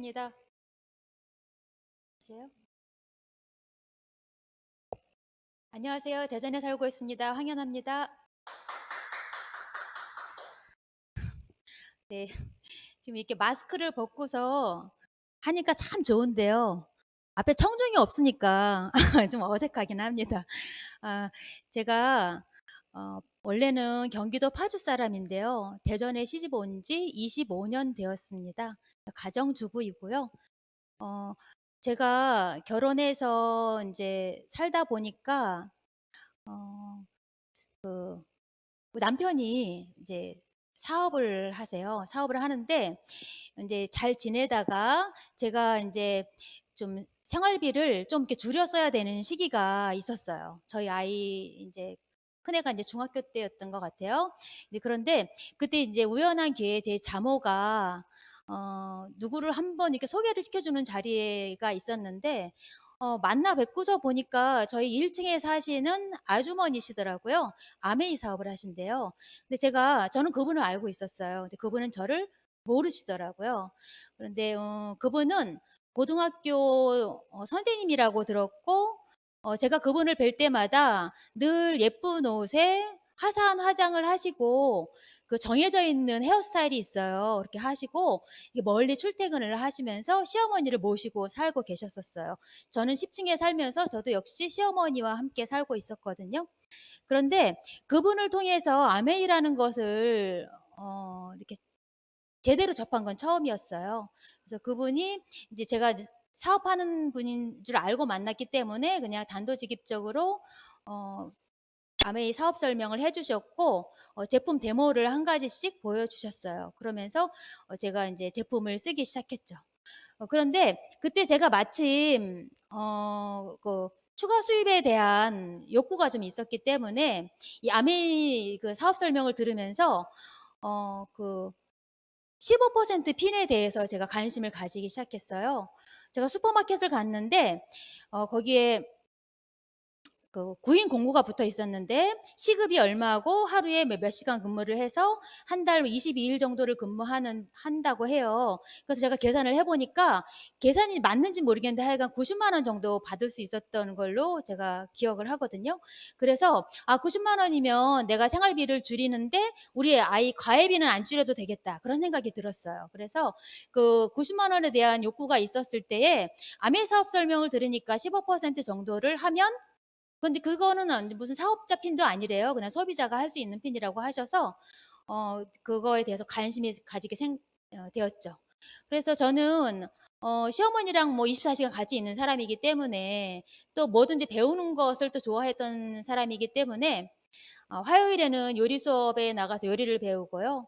하겠습니다. 안녕하세요. 대전에 살고 있습니다. 황현아입니다. 네, 지금 이렇게 마스크를 벗고서 하니까 참 좋은데요. 앞에 청중이 없으니까 좀 어색하긴 합니다. 아, 제가 원래는 경기도 파주 사람인데요. 대전에 시집 온 지 25년 되었습니다. 가정주부이고요. 어, 제가 결혼해서 이제 살다 보니까 어, 남편이 이제 사업을 하세요. 사업을 하는데 이제 잘 지내다가 제가 이제 좀 생활비를 좀 이렇게 줄여 써야 되는 시기가 있었어요. 저희 아이 이제 큰애가 이제 중학교 때였던 것 같아요. 이제 그런데 그때 이제 우연한 기회에 제 자모가 누구를 한번 이렇게 소개를 시켜주는 자리가 있었는데 만나 뵙고서 보니까 저희 1층에 사시는 아주머니시더라고요. 아메이 사업을 하신대요. 근데 저는 그분을 알고 있었어요. 근데 그분은 저를 모르시더라고요. 그런데 그분은 고등학교 선생님이라고 들었고 제가 그분을 뵐 때마다 늘 예쁜 옷에 화사한 화장을 하시고 그 정해져 있는 헤어스타일이 있어요. 그렇게 하시고 이게 멀리 출퇴근을 하시면서 시어머니를 모시고 살고 계셨었어요. 저는 10층에 살면서 저도 역시 시어머니와 함께 살고 있었거든요. 그런데 그분을 통해서 아메이라는 것을 이렇게 제대로 접한 건 처음이었어요. 그래서 그분이 이제 제가 이제 사업하는 분인 줄 알고 만났기 때문에 그냥 단도직입적으로 어, 아메이 사업 설명을 해주셨고 제품 데모를 한 가지씩 보여주셨어요. 그러면서 제가 이제 제품을 쓰기 시작했죠. 그런데 그때 제가 마침 그 추가 수입에 대한 욕구가 좀 있었기 때문에 이 아메이 그 사업 설명을 들으면서 그 15% 핀에 대해서 제가 관심을 가지기 시작했어요. 제가 슈퍼마켓을 갔는데 거기에 그 구인 공고가 붙어 있었는데 시급이 얼마고 하루에 몇 시간 근무를 해서 한 달 22일 정도를 한다고 해요. 그래서 제가 계산을 해보니까 계산이 맞는지 모르겠는데 하여간 90만 원 정도 받을 수 있었던 걸로 제가 기억을 하거든요. 그래서 90만 원이면 내가 생활비를 줄이는데 우리 아이 과외비는 안 줄여도 되겠다 그런 생각이 들었어요. 그래서 그 90만 원에 대한 욕구가 있었을 때에 아메 사업 설명을 들으니까 15% 정도를 하면 근데 그거는 무슨 사업자 핀도 아니래요. 그냥 소비자가 할 수 있는 핀이라고 하셔서 그거에 대해서 관심이 가지게 되었죠. 그래서 저는 시어머니랑 뭐 24시간 같이 있는 사람이기 때문에 또 뭐든지 배우는 것을 또 좋아했던 사람이기 때문에 화요일에는 요리 수업에 나가서 요리를 배우고요.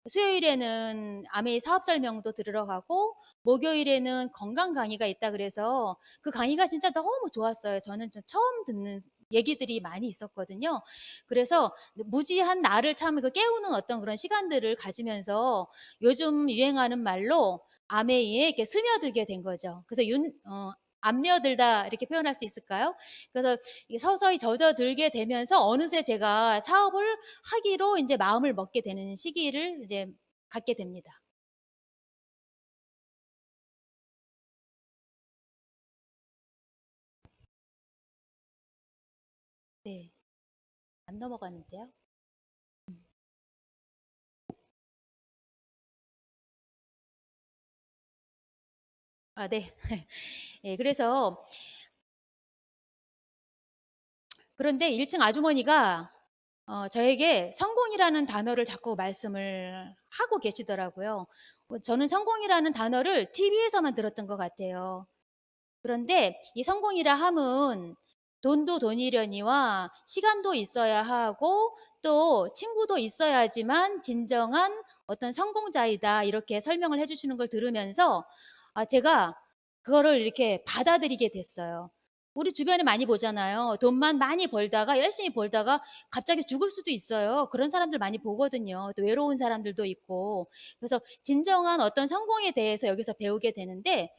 수요일에는 아메이 사업 설명도 들으러 가고 목요일에는 건강 강의가 있다 그래서 그 강의가 진짜 너무 좋았어요. 저는 좀 처음 듣는 얘기들이 많이 있었거든요. 그래서 무지한 나를 참 깨우는 어떤 그런 시간들을 가지면서 요즘 유행하는 말로 아메이에 이렇게 스며들게 된 거죠. 그래서 안며들다 이렇게 표현할 수 있을까요? 그래서 서서히 젖어들게 되면서 어느새 제가 사업을 하기로 이제 마음을 먹게 되는 시기를 이제 갖게 됩니다. 네, 안 넘어가는데요. 네. 예, 그래서 그런데 1층 아주머니가 저에게 성공이라는 단어를 자꾸 말씀을 하고 계시더라고요. 저는 성공이라는 단어를 TV에서만 들었던 것 같아요. 그런데 이 성공이라 함은 돈도 돈이려니와 시간도 있어야 하고 또 친구도 있어야지만 진정한 어떤 성공자이다 이렇게 설명을 해주시는 걸 들으면서 제가 그거를 이렇게 받아들이게 됐어요. 우리 주변에 많이 보잖아요. 돈만 많이 벌다가 열심히 벌다가 갑자기 죽을 수도 있어요. 그런 사람들 많이 보거든요. 또 외로운 사람들도 있고. 그래서 진정한 어떤 성공에 대해서 여기서 배우게 되는데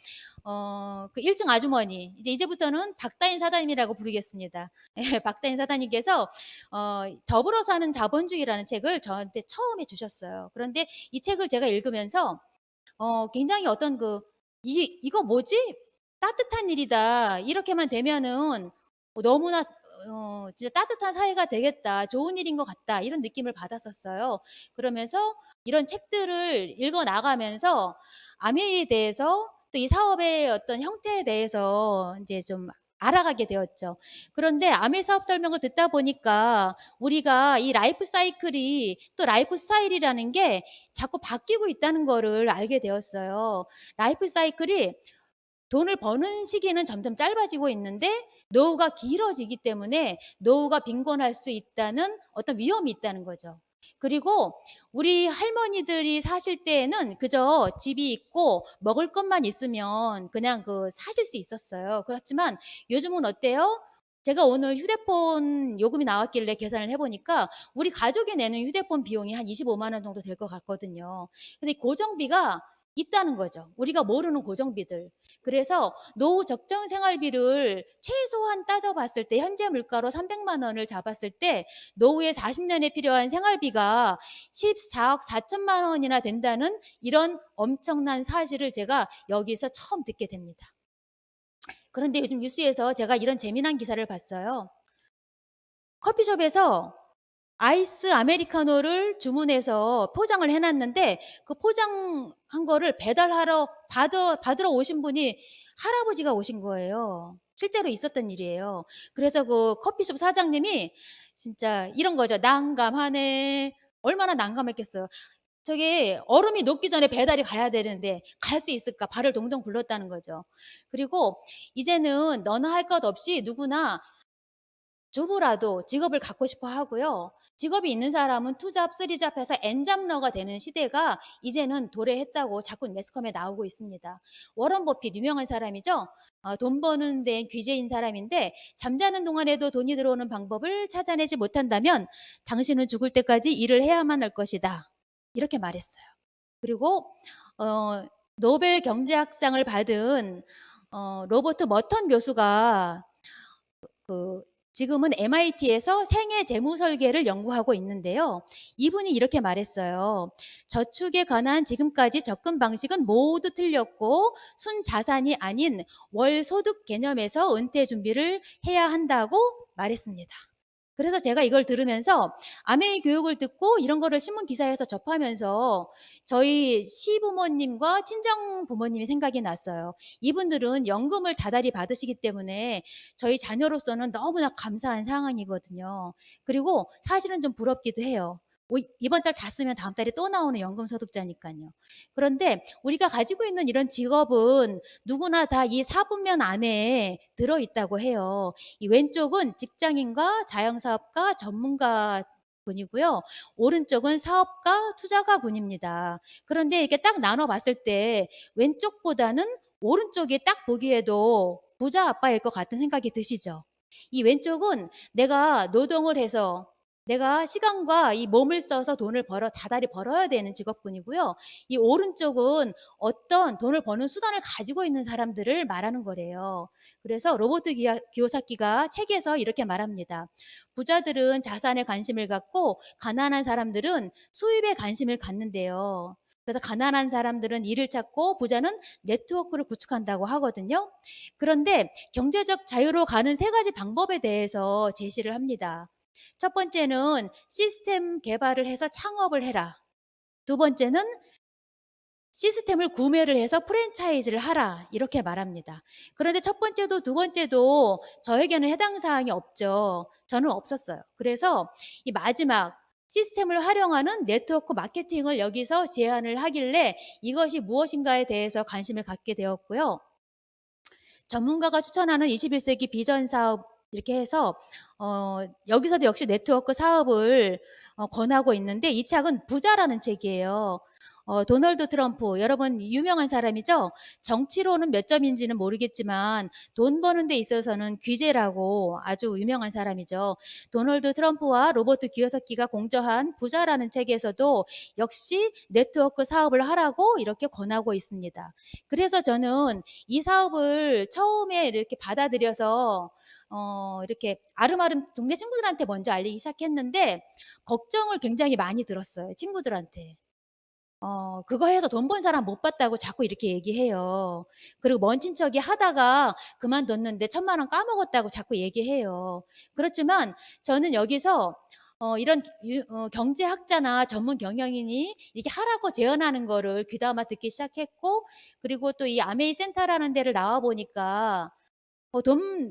그 1층 아주머니, 이제부터는 박다인 사장님이라고 부르겠습니다. 예, 박다인 사장님께서 더불어 사는 자본주의라는 책을 저한테 처음에 주셨어요. 그런데 이 책을 제가 읽으면서 굉장히 어떤 이거 뭐지? 따뜻한 일이다.' 이렇게만 되면은 너무나 진짜 '따뜻한 사회가 되겠다. 좋은 일인 것 같다.' 이런 느낌을 받았었어요. 그러면서 이런 책들을 읽어 나가면서 아메에 대해서 또 이 사업의 어떤 형태에 대해서 인제 좀 알아가게 되었죠. 그런데 아메 사업 설명을 듣다 보니까 우리가 이 라이프 사이클이 또 라이프 스타일이라는 게 자꾸 바뀌고 있다는 거를 알게 되었어요. 라이프 사이클이 돈을 버는 시기는 점점 짧아지고 있는데 노후가 길어지기 때문에 노후가 빈곤할 수 있다는 어떤 위험이 있다는 거죠. 그리고 우리 할머니들이 사실 때에는 그저 집이 있고 먹을 것만 있으면 그냥 사실 수 있었어요. 그렇지만 요즘은 어때요? 제가 오늘 휴대폰 요금이 나왔길래 계산을 해 보니까 우리 가족이 내는 휴대폰 비용이 한 25만 원 정도 될 것 같거든요. 근데 이 고정비가 있다는 거죠. 우리가 모르는 고정비들. 그래서 노후 적정 생활비를 최소한 따져 봤을 때 현재 물가로 300만 원을 잡았을 때 노후에 40년에 필요한 생활비가 14억 4천만 원이나 된다는 이런 엄청난 사실을 제가 여기서 처음 듣게 됩니다. 그런데 요즘 뉴스에서 제가 이런 재미난 기사를 봤어요. 커피숍에서 아이스 아메리카노를 주문해서 포장을 해 놨는데 그 포장한 거를 배달하러 받으러 오신 분이 할아버지가 오신 거예요. 실제로 있었던 일이에요. 그래서 그 커피숍 사장님이 진짜 이런 거죠. "난감하네." 얼마나 난감했겠어요. 저게 얼음이 녹기 전에 배달이 가야 되는데 갈 수 있을까? 발을 동동 굴렀다는 거죠. 그리고 이제는 너나 할 것 없이 누구나 주부라도 직업을 갖고 싶어 하고요. 직업이 있는 사람은 투잡, 쓰리잡 해서 엔잡러가 되는 시대가 이제는 도래했다고 자꾸 매스컴에 나오고 있습니다. 워런 버핏 유명한 사람이죠. 돈 버는 데엔 귀재인 사람인데 잠자는 동안에도 돈이 들어오는 방법을 찾아내지 못한다면 당신은 죽을 때까지 일을 해야만 할 것이다. 이렇게 말했어요. 그리고 노벨 경제학상을 받은 로버트 머턴 교수가 그 지금은 MIT에서 생애 재무 설계를 연구하고 있는데요. 이분이 이렇게 말했어요. 저축에 관한 지금까지 접근 방식은 모두 틀렸고 순자산이 아닌 월소득 개념에서 은퇴 준비를 해야 한다고 말했습니다. 그래서 제가 이걸 들으면서 아메이 교육을 듣고 이런 거를 신문 기사에서 접하면서 저희 시부모님과 친정 부모님이 생각이 났어요. 이분들은 연금을 다달이 받으시기 때문에 저희 자녀로서는 너무나 감사한 상황이거든요. 그리고 사실은 좀 부럽기도 해요. 이번 달 다 쓰면 다음 달에 또 나오는 연금 소득자니까요. 그런데 우리가 가지고 있는 이런 직업은 누구나 다 이 사분면 안에 들어 있다고 해요. 이 왼쪽은 직장인과 자영사업가, 전문가 군이고요. 오른쪽은 사업가, 투자가 군입니다. 그런데 이렇게 딱 나눠 봤을 때 왼쪽보다는 오른쪽이 딱 보기에도 부자 아빠일 것 같은 생각이 드시죠? 이 왼쪽은 내가 노동을 해서 내가 시간과 이 몸을 써서 돈을 다달이 벌어야 되는 직업군이고요. 이 오른쪽은 어떤 돈을 버는 수단을 가지고 있는 사람들을 말하는 거래요. 그래서 로버트 기요사키가 책에서 이렇게 말합니다. 부자들은 자산에 관심을 갖고 가난한 사람들은 수입에 관심을 갖는데요. 그래서 가난한 사람들은 일을 찾고 부자는 네트워크를 구축한다고 하거든요. 그런데 경제적 자유로 가는 세 가지 방법에 대해서 제시를 합니다. 첫 번째는 시스템 개발을 해서 창업을 해라. 두 번째는 시스템을 구매를 해서 프랜차이즈를 하라. 이렇게 말합니다. 그런데 첫 번째도 두 번째도 저에게는 해당 사항이 없죠. 저는 없었어요. 그래서 이 마지막 시스템을 활용하는 네트워크 마케팅을 여기서 제안을 하길래 이것이 무엇인가에 대해서 관심을 갖게 되었고요. 전문가가 추천하는 21세기 비전 사업 이렇게 해서 여기서도 역시 네트워크 사업을 권하고 있는데 이 책은 부자라는 책이에요. 도널드 트럼프 여러분 유명한 사람이죠. 정치로는 몇 점인지는 모르겠지만 돈 버는 데 있어서는 귀재라고 아주 유명한 사람이죠. 도널드 트럼프와 로버트 기요사키가 공저한 부자라는 책에서도 역시 네트워크 사업을 하라고 이렇게 권하고 있습니다. 그래서 저는 이 사업을 처음에 이렇게 받아들여서 이렇게 아름아름 동네 친구들한테 먼저 알리기 시작했는데 걱정을 굉장히 많이 들었어요, 친구들한테. 그거 해서 돈 번 사람 못 봤다고 자꾸 이렇게 얘기해요. 그리고 먼 친척이 하다가 그만뒀는데 1,000만 원 까먹었다고 자꾸 얘기해요. 그렇지만 저는 여기서 이런 경제학자나 전문 경영인이 이렇게 하라고 제언하는 거를 귀담아 듣기 시작했고, 그리고 또 이 아메이 센터라는 데를 나와 보니까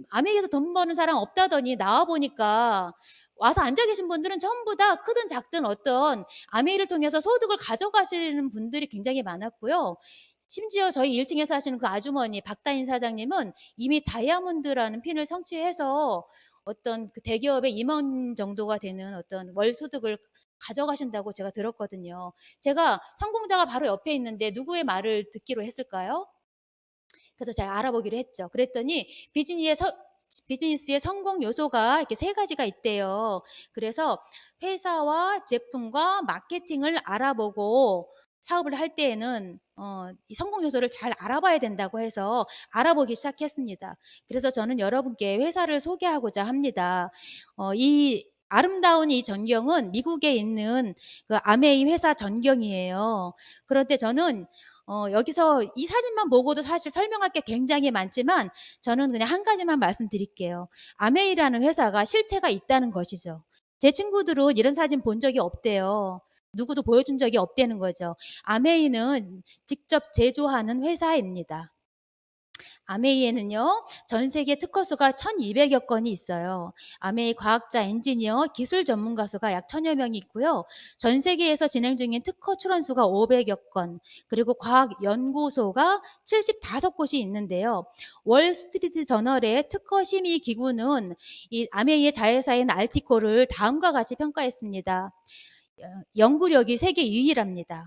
아메리카에서 돈 버는 사람 없다더니 나와 보니까 와서 앉아 계신 분들은 전부 다 크든 작든 어떤 아메이를 통해서 소득을 가져가시는 분들이 굉장히 많았고요. 심지어 저희 1층에 사시는 그 아주머니 박다인 사장님은 이미 다이아몬드라는 핀을 성취해서 어떤 그 대기업의 임원 정도가 되는 어떤 월 소득을 가져가신다고 제가 들었거든요. 제가 성공자가 바로 옆에 있는데 누구의 말을 듣기로 했을까요? 그래서 제가 알아보기로 했죠. 그랬더니 비즈니스의 성공 요소가 이렇게 세 가지가 있대요. 그래서 회사와 제품과 마케팅을 알아보고 사업을 할 때에는 이 성공 요소를 잘 알아봐야 된다고 해서 알아보기 시작했습니다. 그래서 저는 여러분께 회사를 소개하고자 합니다. 이 아름다운 이 전경은 미국에 있는 그 아메이 회사 전경이에요. 그런데 저는 여기서 이 사진만 보고도 사실 설명할 게 굉장히 많지만 저는 그냥 한 가지만 말씀드릴게요. 아메이라는 회사가 실체가 있다는 것이죠. 제 친구들은 이런 사진 본 적이 없대요. 누구도 보여준 적이 없다는 거죠. 아메이는 직접 제조하는 회사입니다. 아메이에는요, 전 세계 특허 수가 1,200여 건이 있어요. 아메이 과학자, 엔지니어, 기술 전문가 수가 약 1,000여 명이 있고요. 전 세계에서 진행 중인 특허 출원 수가 500여 건, 그리고 과학 연구소가 75곳이 있는데요. 월스트리트 저널의 특허 심의 기구는 이 아메이의 자회사인 알티코를 다음과 같이 평가했습니다. 연구력이 세계 2위랍니다.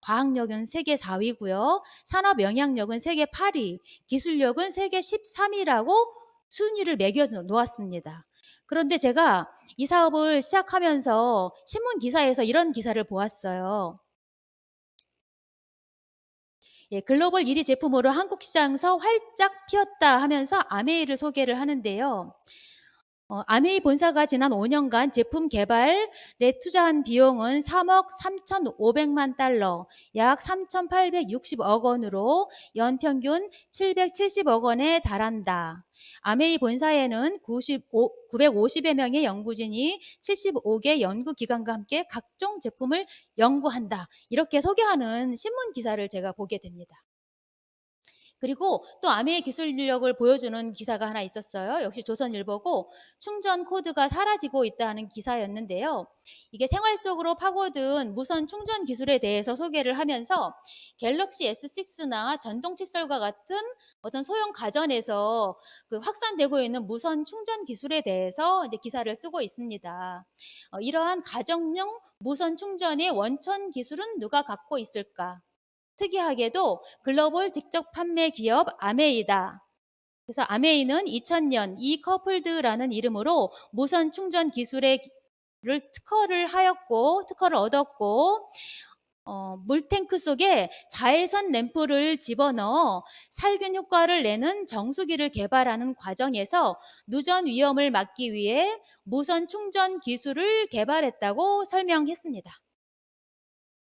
과학력은 세계 4위고요. 산업 영향력은 세계 8위, 기술력은 세계 13위라고 순위를 매겨 놓았습니다. 그런데 제가 이 사업을 시작하면서 신문 기사에서 이런 기사를 보았어요. 예, 글로벌 1위 제품으로 한국 시장에서 활짝 피었다 하면서 아메이를 소개를 하는데요. 아메이 본사가 지난 5년간 제품 개발에 투자한 비용은 3억 3,500만 달러, 약 3,860억 원으로 연평균 770억 원에 달한다. 아메이 본사에는 950여 명의 연구진이 75개 연구기관과 함께 각종 제품을 연구한다. 이렇게 소개하는 신문 기사를 제가 보게 됩니다. 그리고 또 아메이 기술력을 보여주는 기사가 하나 있었어요. 역시 조선일보고 충전 코드가 사라지고 있다는 기사였는데요. 이게 생활 속으로 파고든 무선 충전 기술에 대해서 소개를 하면서 갤럭시 S6나 전동 칫솔과 같은 어떤 소형 가전에서 그 확산되고 있는 무선 충전 기술에 대해서 이제 기사를 쓰고 있습니다. 이러한 가정용 무선 충전의 원천 기술은 누가 갖고 있을까? 특이하게도 글로벌 직접 판매 기업 아메이다. 그래서 아메이는 2000년 이커플드라는 이름으로 무선 충전 기술을 특허를 얻었고, 물탱크 속에 자외선 램프를 집어넣어 살균 효과를 내는 정수기를 개발하는 과정에서 누전 위험을 막기 위해 무선 충전 기술을 개발했다고 설명했습니다.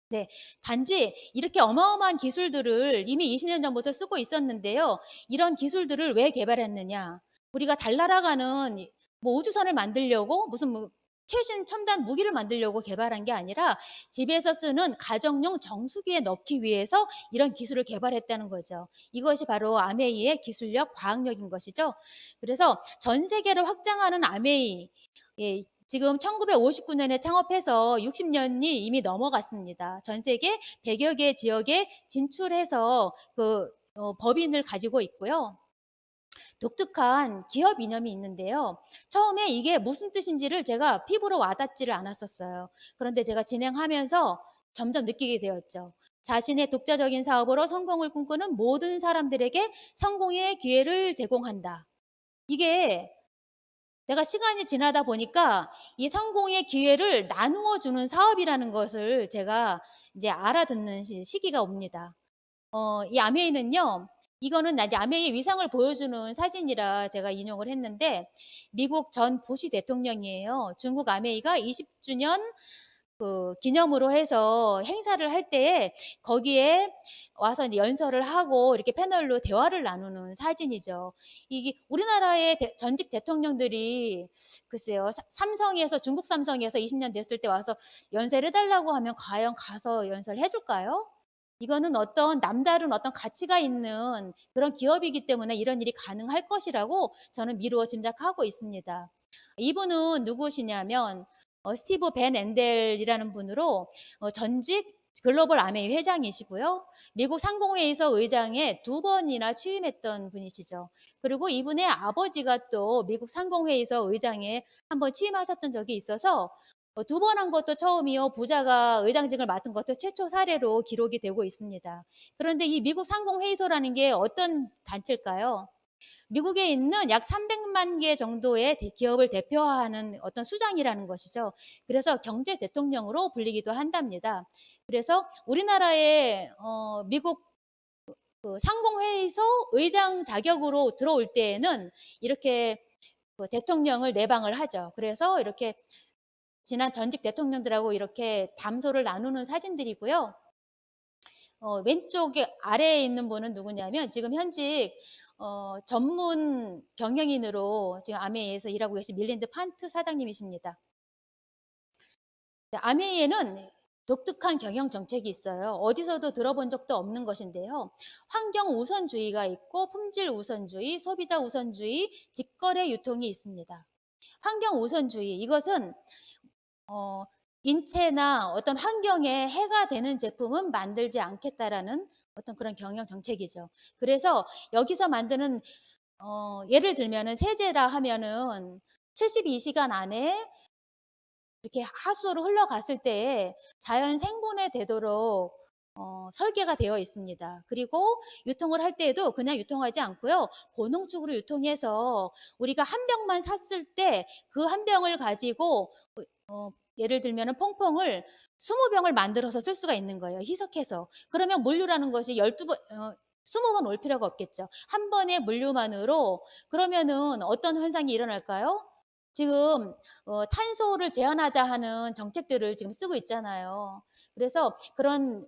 네, 단지 이렇게 어마어마한 기술들을 이미 20년 전부터 쓰고 있었는데요. 이런 기술들을 왜 개발했느냐? 우리가 달나라가는 뭐 우주선을 만들려고 무슨 뭐 최신 첨단 무기를 만들려고 개발한 게 아니라 집에서 쓰는 가정용 정수기에 넣기 위해서 이런 기술을 개발했다는 거죠. 이것이 바로 아메이의 기술력, 과학력인 것이죠. 그래서 전 세계를 확장하는 아메이, 예, 지금 1959년에 창업해서 60년이 이미 넘어갔습니다. 전 세계 100여 개 지역에 진출해서 법인을 가지고 있고요. 독특한 기업 이념이 있는데요. 처음에 이게 무슨 뜻인지를 제가 피부로 와닿지를 않았었어요. 그런데 제가 진행하면서 점점 느끼게 되었죠. 자신의 독자적인 사업으로 성공을 꿈꾸는 모든 사람들에게 성공의 기회를 제공한다. 이게 내가 시간이 지나다 보니까 이 성공의 기회를 나누어 주는 사업이라는 것을 제가 이제 알아듣는 시기가 옵니다. 이 아메이는요, 이거는 이제 아메이의 위상을 보여주는 사진이라 제가 인용을 했는데, 미국 전 부시 대통령이에요. 중국 아메이가 20주년 그 기념으로 해서 행사를 할 때에 거기에 와서 이제 연설을 하고 이렇게 패널로 대화를 나누는 사진이죠. 이게 우리나라의 전직 대통령들이 글쎄요, 삼성에서 중국 삼성에서 20년 됐을 때 와서 연설해 달라고 하면 과연 가서 연설해 줄까요? 이거는 어떤 남다른 어떤 가치가 있는 그런 기업이기 때문에 이런 일이 가능할 것이라고 저는 미루어 짐작하고 있습니다. 이분은 누구시냐면 스티브 벤 앤델이라는 분으로 전직 글로벌 아메이 회장이시고요. 미국 상공회의소 의장에 2번이나 취임했던 분이시죠. 그리고 이분의 아버지가 또 미국 상공회의소 의장에 한번 취임하셨던 적이 있어서 2번 한 것도 처음이요. 부자가 의장직을 맡은 것도 최초 사례로 기록이 되고 있습니다. 그런데 이 미국 상공회의소라는 게 어떤 단체일까요? 미국에 있는 약 300만 개 정도의 기업을 대표하는 어떤 수장이라는 것이죠. 그래서 경제 대통령으로 불리기도 한답니다. 그래서 우리나라의 미국 그 상공회의소 의장 자격으로 들어올 때에는 이렇게 그 대통령을 내방을 하죠. 그래서 이렇게 지난 전직 대통령들하고 이렇게 담소를 나누는 사진들이고요. 왼쪽에 아래에 있는 분은 누구냐면 지금 현직 전문 경영인으로 지금 아메이에서 일하고 계신 밀린드 판트 사장님이십니다. 아메이에는 독특한 경영 정책이 있어요. 어디서도 들어본 적도 없는 것인데요. 환경 우선주의가 있고 품질 우선주의, 소비자 우선주의, 직거래 유통이 있습니다. 환경 우선주의, 이것은 인체나 어떤 환경에 해가 되는 제품은 만들지 않겠다라는 어떤 그런 경영 정책이죠. 그래서 여기서 만드는 예를 들면은 세제라 하면은 72시간 안에 이렇게 하수로 흘러갔을 때에 자연 생분해 되도록 설계가 되어 있습니다. 그리고 유통을 할 때에도 그냥 유통하지 않고요. 고농축으로 유통해서 우리가 한 병만 샀을 때 그 한 병을 가지고 예를 들면 퐁퐁을 20병을 만들어서 쓸 수가 있는 거예요. 희석해서. 그러면 물류라는 것이 12번, 20번 올 필요가 없겠죠. 한 번의 물류만으로. 그러면은 어떤 현상이 일어날까요? 지금 탄소를 제한하자 하는 정책들을 지금 쓰고 있잖아요. 그래서 그런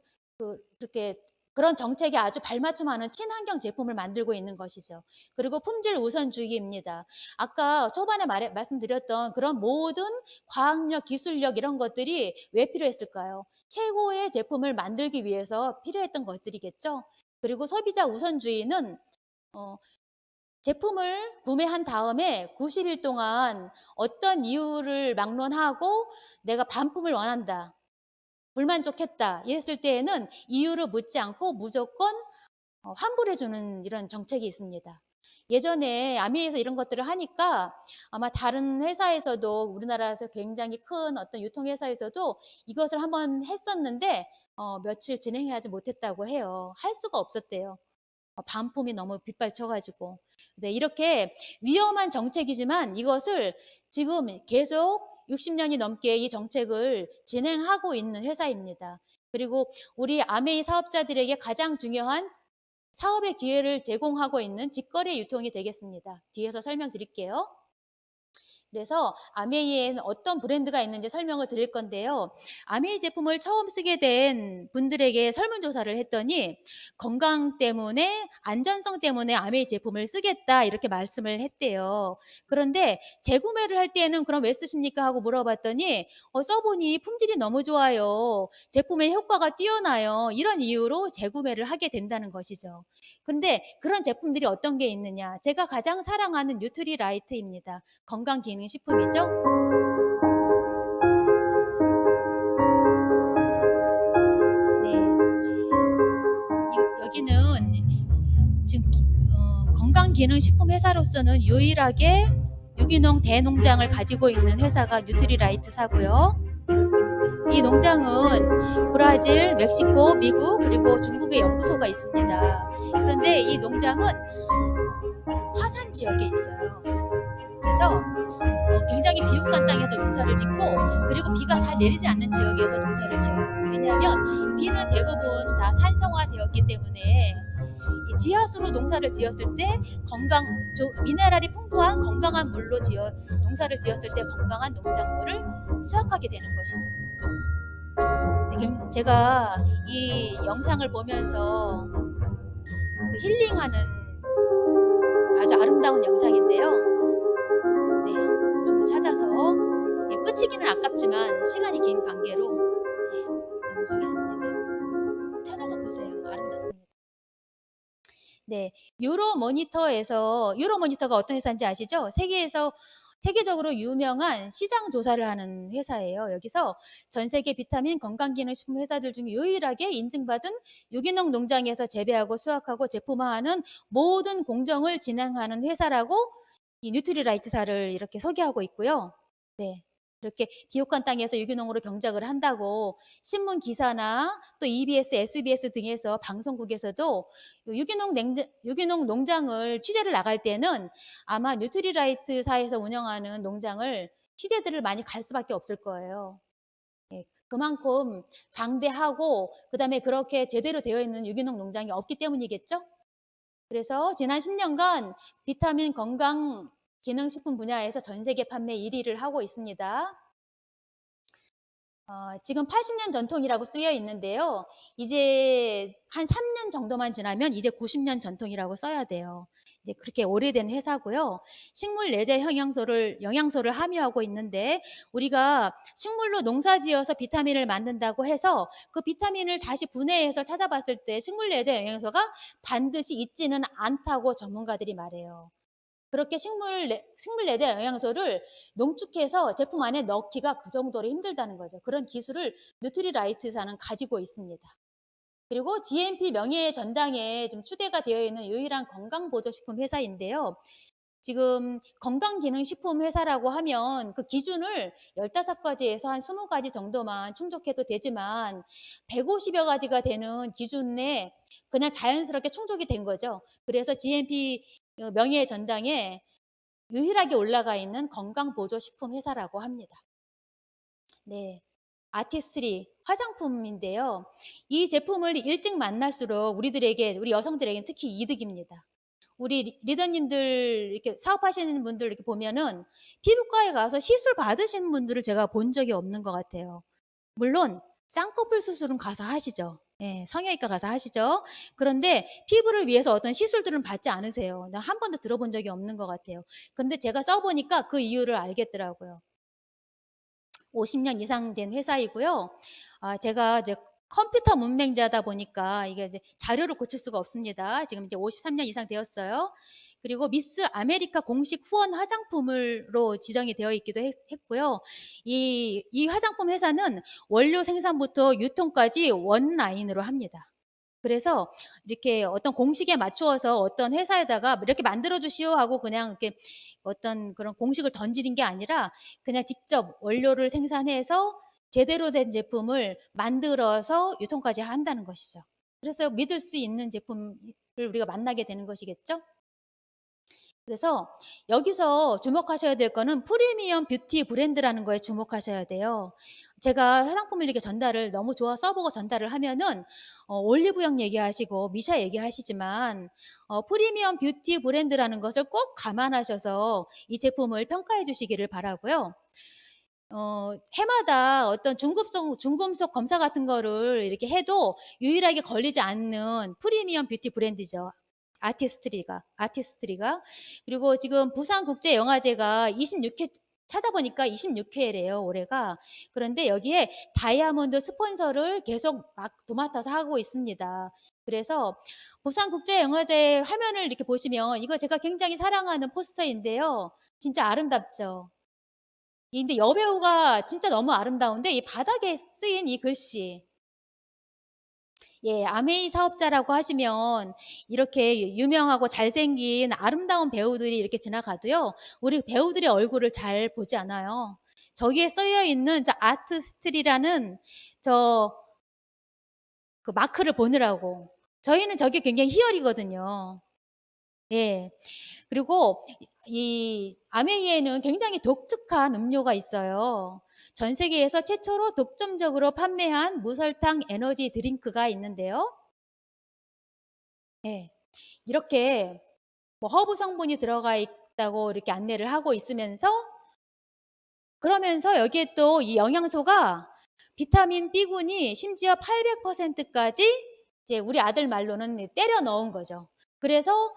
정책에 아주 발맞춤하는 친환경 제품을 만들고 있는 것이죠. 그리고 품질 우선주의입니다. 아까 초반에 말씀드렸던 그런 모든 과학력, 기술력 이런 것들이 왜 필요했을까요? 최고의 제품을 만들기 위해서 필요했던 것들이겠죠. 그리고 소비자 우선주의는 제품을 구매한 다음에 90일 동안 어떤 이유를 막론하고 내가 반품을 원한다. 불만족했다 이랬을 때에는 이유를 묻지 않고 무조건 환불해주는 이런 정책이 있습니다. 예전에 아미에서 이런 것들을 하니까 아마 다른 회사에서도 우리나라에서 굉장히 큰 어떤 유통회사에서도 이것을 한번 했었는데 며칠 진행하지 못했다고 해요. 할 수가 없었대요. 반품이 너무 빗발쳐가지고. 네, 이렇게 위험한 정책이지만 이것을 지금 계속 60년이 넘게 이 정책을 진행하고 있는 회사입니다. 그리고 우리 아메이 사업자들에게 가장 중요한 사업의 기회를 제공하고 있는 직거래 유통이 되겠습니다. 뒤에서 설명드릴게요. 그래서 아메이에는 어떤 브랜드가 있는지 설명을 드릴 건데요. 아메이 제품을 처음 쓰게 된 분들에게 설문조사를 했더니 건강 때문에, 안전성 때문에 아메이 제품을 쓰겠다 이렇게 말씀을 했대요. 그런데 재구매를 할 때는 그럼 왜 쓰십니까 하고 물어봤더니 써보니 품질이 너무 좋아요. 제품의 효과가 뛰어나요. 이런 이유로 재구매를 하게 된다는 것이죠. 근데 그런 제품들이 어떤 게 있느냐. 제가 가장 사랑하는 뉴트리라이트입니다. 건강기능식품이죠. 네. 여기는 지금 건강기능식품 회사로서는 유일하게 유기농 대농장을 가지고 있는 회사가 뉴트리라이트사고요. 이 농장은 브라질, 멕시코, 미국 그리고 중국에 연구소가 있습니다. 그런데 이 농장은 화산 지역에 있어요. 그래서 굉장히 비옥한 땅에서 농사를 짓고 그리고 비가 잘 내리지 않는 지역에서 농사를 지어요. 왜냐하면 비는 대부분 다 산성화되었기 때문에 이 지하수로 농사를 지었을 때 미네랄이 풍부한 건강한 물로 농사를 지었을 때 건강한 농작물을 수확하게 되는 것이죠. 네, 제가 이 영상을 보면서 그 힐링하는 아주 아름다운 영상인데요. 네, 한번 찾아서, 예, 끝이기는 아깝지만 시간이 긴 관계로, 네, 넘어가겠습니다. 꼭 찾아서 보세요. 아름답습니다. 네, 유로모니터가 어떤 회사인지 아시죠? 세계적으로 유명한 시장 조사를 하는 회사예요. 여기서 전 세계 비타민 건강기능식품 회사들 중에 유일하게 인증받은 유기농 농장에서 재배하고 수확하고 제품화하는 모든 공정을 진행하는 회사라고 이 뉴트리라이트사를 이렇게 소개하고 있고요. 네. 이렇게 비옥한 땅에서 유기농으로 경작을 한다고 신문 기사나 또 EBS, SBS 등에서 방송국에서도 유기농 농장을 취재를 나갈 때는 아마 뉴트리라이트사에서 운영하는 농장을 취재들을 많이 갈 수밖에 없을 거예요. 예, 그만큼 방대하고 그다음에 그렇게 제대로 되어 있는 유기농 농장이 없기 때문이겠죠? 그래서 지난 10년간 비타민 건강 기능식품 분야에서 전 세계 판매 1위를 하고 있습니다. 지금 80년 전통이라고 쓰여 있는데요. 이제 한 3년 정도만 지나면 이제 90년 전통이라고 써야 돼요. 이제 그렇게 오래된 회사고요. 식물 내재 영양소를 함유하고 있는데 우리가 식물로 농사지어서 비타민을 만든다고 해서 그 비타민을 다시 분해해서 찾아봤을 때 식물 내재 영양소가 반드시 있지는 않다고 전문가들이 말해요. 그렇게 식물 내재 영양소를 농축해서 제품 안에 넣기가 그 정도로 힘들다는 거죠. 그런 기술을 뉴트리라이트사는 가지고 있습니다. 그리고 GMP 명예 전당에 좀 추대가 되어 있는 유일한 건강보조식품 회사인데요. 지금 건강기능식품 회사라고 하면 그 기준을 15가지에서 한 20가지 정도만 충족해도 되지만 150여 가지가 되는 기준에 그냥 자연스럽게 충족이 된 거죠. 그래서 GMP 명예 전당에 유일하게 올라가 있는 건강보조식품 회사라고 합니다. 네, 아티스트리 화장품인데요. 이 제품을 일찍 만날수록 우리 여성들에게는 특히 이득입니다. 우리 리더님들 이렇게 사업하시는 분들 이렇게 보면은 피부과에 가서 시술 받으시는 분들을 제가 본 적이 없는 것 같아요. 물론 쌍꺼풀 수술은 가서 하시죠. 예, 성형외과 가서 하시죠. 그런데 피부를 위해서 어떤 시술들은 받지 않으세요. 나 한 번도 들어본 적이 없는 것 같아요. 근데 제가 써보니까 그 이유를 알겠더라고요. 50년 이상 된 회사이고요. 제가 이제 컴퓨터 문맹자다 보니까 이게 이제 자료를 고칠 수가 없습니다. 지금 이제 53년 이상 되었어요. 그리고 미스 아메리카 공식 후원 화장품으로 지정이 되어 있기도 했고요. 이 화장품 회사는 원료 생산부터 유통까지 원라인으로 합니다. 그래서 이렇게 어떤 공식에 맞추어서 어떤 회사에다가 이렇게 만들어 주시오 하고 그냥 이렇게 어떤 그런 공식을 던지는 게 아니라 그냥 직접 원료를 생산해서 제대로 된 제품을 만들어서 유통까지 한다는 것이죠. 그래서 믿을 수 있는 제품을 우리가 만나게 되는 것이겠죠. 그래서 여기서 주목하셔야 될 거는 프리미엄 뷰티 브랜드라는 거에 주목하셔야 돼요. 제가 화장품을 이렇게 너무 좋아 써보고 전달을 하면은 올리브영 얘기하시고 미샤 얘기하시지만 프리미엄 뷰티 브랜드라는 것을 꼭 감안하셔서 이 제품을 평가해 주시기를 바라고요. 해마다 어떤 중금속 검사 같은 거를 이렇게 해도 유일하게 걸리지 않는 프리미엄 뷰티 브랜드죠. 아티스트리가. 그리고 지금 부산국제영화제가 26회, 찾아보니까 26회래요, 올해가. 그런데 여기에 다이아몬드 스폰서를 계속 막 도맡아서 하고 있습니다. 그래서 부산국제영화제 화면을 이렇게 보시면 이거 제가 굉장히 사랑하는 포스터인데요. 진짜 아름답죠. 근데 여배우가 진짜 너무 아름다운데 이 바닥에 쓰인 이 글씨. 예, 아메이 사업자라고 하시면 이렇게 유명하고 잘생긴 아름다운 배우들이 이렇게 지나가도요. 우리 배우들의 얼굴을 잘 보지 않아요. 저기에 쓰여 있는 저 아트스트리라는 저 그 마크를 보느라고. 저희는 저게 굉장히 희열이거든요. 예. 그리고 이 아메이에는 굉장히 독특한 음료가 있어요. 전 세계에서 최초로 독점적으로 판매한 무설탕 에너지 드링크가 있는데요. 예. 이렇게 뭐 허브 성분이 들어가 있다고 이렇게 안내를 하고 있으면서 그러면서 여기에 또 이 영양소가 비타민 B군이 심지어 800%까지 이제 우리 아들 말로는 때려 넣은 거죠. 그래서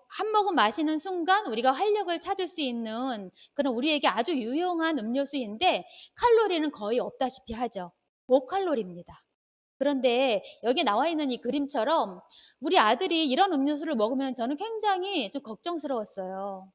한 모금 마시는 순간 우리가 활력을 찾을 수 있는 그런 우리에게 아주 유용한 음료수인데 칼로리는 거의 없다시피 하죠. 5칼로리입니다. 그런데 여기 나와 있는 이 그림처럼 우리 아들이 이런 음료수를 먹으면 저는 굉장히 좀 걱정스러웠어요.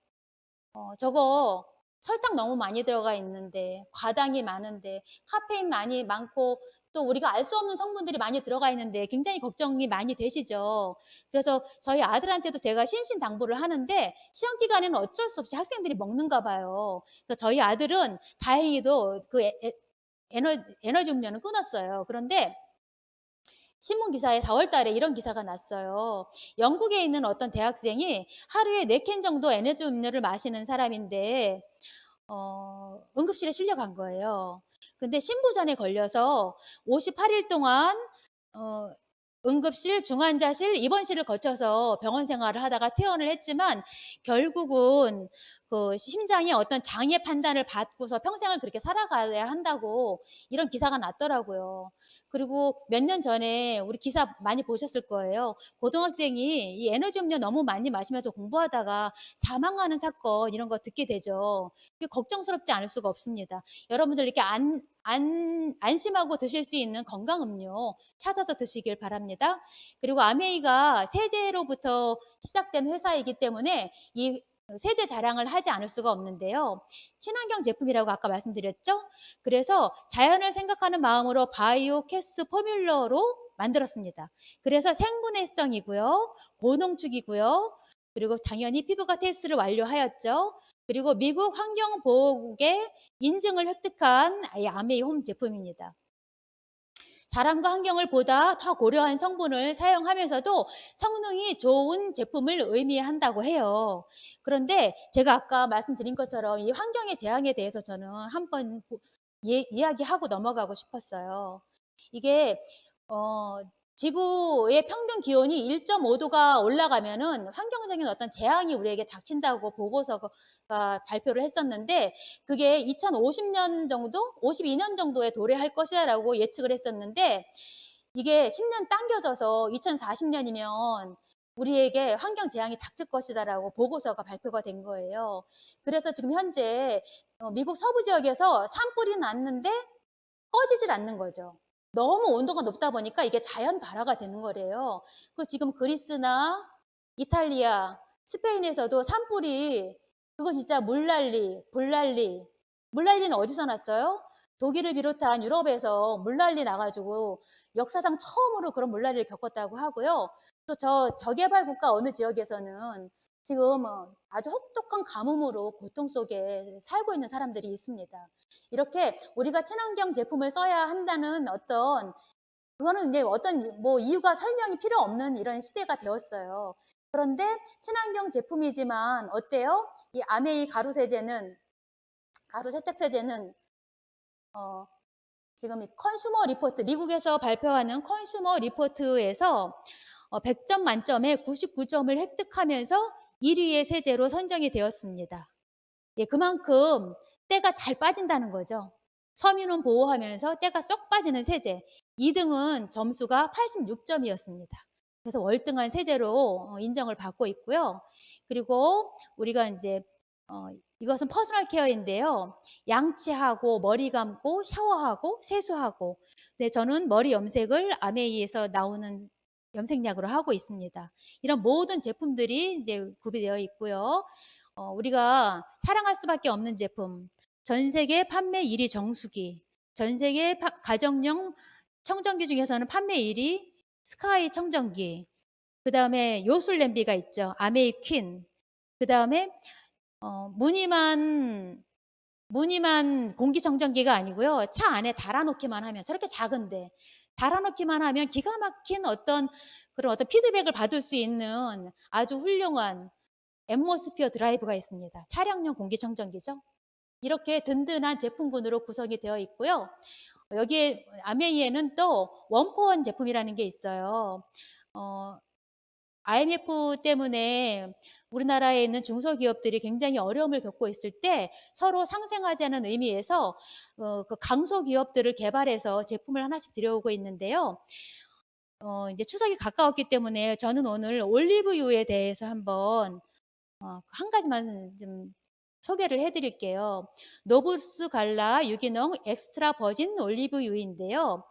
저거 설탕 너무 많이 들어가 있는데, 과당이 많은데, 카페인 많이 많고, 또 우리가 알 수 없는 성분들이 많이 들어가 있는데 굉장히 걱정이 많이 되시죠. 그래서 저희 아들한테도 제가 신신당부를 하는데 시험 기간에는 어쩔 수 없이 학생들이 먹는가 봐요. 그래서 저희 아들은 다행히도 그 에너지 음료는 끊었어요. 그런데 신문 기사에 4월 달에 이런 기사가 났어요. 영국에 있는 어떤 대학생이 하루에 4캔 정도 에너지 음료를 마시는 사람인데 응급실에 실려간 거예요. 근데 신부전에 걸려서 58일 동안 어, 응급실, 중환자실, 입원실을 거쳐서 병원 생활을 하다가 퇴원을 했지만 결국은 그 심장의 어떤 장애 판단을 받고서 평생을 그렇게 살아가야 한다고 이런 기사가 났더라고요. 그리고 몇 년 전에 우리 기사 많이 보셨을 거예요. 고등학생이 이 에너지 음료 너무 많이 마시면서 공부하다가 사망하는 사건 이런 거 듣게 되죠. 걱정스럽지 않을 수가 없습니다. 여러분들 이렇게 안심하고 드실 수 있는 건강 음료 찾아서 드시길 바랍니다. 그리고 아메이가 세제로부터 시작된 회사이기 때문에 이 세제 자랑을 하지 않을 수가 없는데요. 친환경 제품이라고 아까 말씀드렸죠? 그래서 자연을 생각하는 마음으로 바이오 캐스트 포뮬러로 만들었습니다. 그래서 생분해성이고요. 고농축이고요. 그리고 당연히 피부과 테스트를 완료하였죠. 그리고 미국 환경보호국의 인증을 획득한 아메이 홈 제품입니다. 사람과 환경을 보다 더 고려한 성분을 사용하면서도 성능이 좋은 제품을 의미한다고 해요. 그런데 제가 아까 말씀드린 것처럼 이 환경의 재앙에 대해서 저는 한번 이야기하고 넘어가고 싶었어요. 이게 지구의 평균 기온이 1.5도가 올라가면은 환경적인 어떤 재앙이 우리에게 닥친다고 보고서가 발표를 했었는데 그게 2050년 정도, 52년 정도에 도래할 것이라고 예측을 했었는데 이게 10년 당겨져서 2040년이면 우리에게 환경 재앙이 닥칠 것이다라고 보고서가 발표가 된 거예요. 그래서 지금 현재 미국 서부 지역에서 산불이 났는데 꺼지질 않는 거죠. 너무 온도가 높다 보니까 이게 자연 발화가 되는 거래요. 그 지금 그리스나 이탈리아, 스페인에서도 산불이 그거 진짜 물난리, 불난리. 물난리는 어디서 났어요? 독일을 비롯한 유럽에서 물난리 나가지고 역사상 처음으로 그런 물난리를 겪었다고 하고요. 또 저개발 국가 어느 지역에서는 지금 아주 혹독한 가뭄으로 고통 속에 살고 있는 사람들이 있습니다. 이렇게 우리가 친환경 제품을 써야 한다는 그거는 이제 어떤 이유가 설명이 필요 없는 이런 시대가 되었어요. 그런데 친환경 제품이지만 어때요? 이 아메이 가루 세탁 세제는 지금 컨슈머 리포트, 미국에서 발표하는 컨슈머 리포트에서 100점 만점에 99점을 획득하면서 1위의 세제로 선정이 되었습니다. 예, 그만큼 때가 잘 빠진다는 거죠. 서민원 보호하면서 때가 쏙 빠지는 세제. 2등은 점수가 86점이었습니다. 그래서 월등한 세제로 인정을 받고 있고요. 그리고 우리가 이제 이것은 퍼스널 케어인데요. 양치하고 머리 감고 샤워하고 세수하고. 네, 저는 머리 염색을 아메이에서 나오는 염색약으로 하고 있습니다. 이런 모든 제품들이 이제 구비되어 있고요. 우리가 사랑할 수밖에 없는 제품. 전 세계 판매 1위 정수기. 전 세계 가정용 청정기 중에서는 판매 1위 스카이 청정기. 그 다음에 요술 냄비가 있죠. 아메이 퀸. 그 다음에 무늬만 공기청정기가 아니고요. 차 안에 달아놓기만 하면 저렇게 작은데 달아놓기만 하면 기가 막힌 그런 어떤 피드백을 받을 수 있는 아주 훌륭한 앰모스피어 드라이브가 있습니다. 차량용 공기청정기죠. 이렇게 든든한 제품군으로 구성이 되어 있고요. 여기에 아메이에는 또 원포원 제품이라는 게 있어요. IMF 때문에 우리나라에 있는 중소기업들이 굉장히 어려움을 겪고 있을 때 서로 상생하자는 의미에서 그 강소기업들을 개발해서 제품을 하나씩 들여오고 있는데요. 이제 추석이 가까웠기 때문에 저는 오늘 올리브유에 대해서 한번 한 가지만 좀 소개를 해 드릴게요. 노브스 갈라 유기농 엑스트라 버진 올리브유인데요.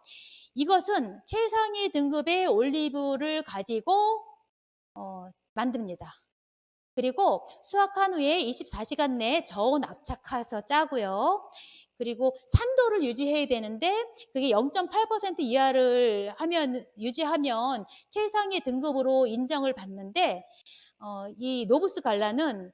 이것은 최상위 등급의 올리브를 가지고 만듭니다. 그리고 수확한 후에 24시간 내에 저온 압착해서 짜고요. 그리고 산도를 유지해야 되는데 그게 0.8% 이하를 유지하면 최상위 등급으로 인정을 받는데 이 노브스 갈라는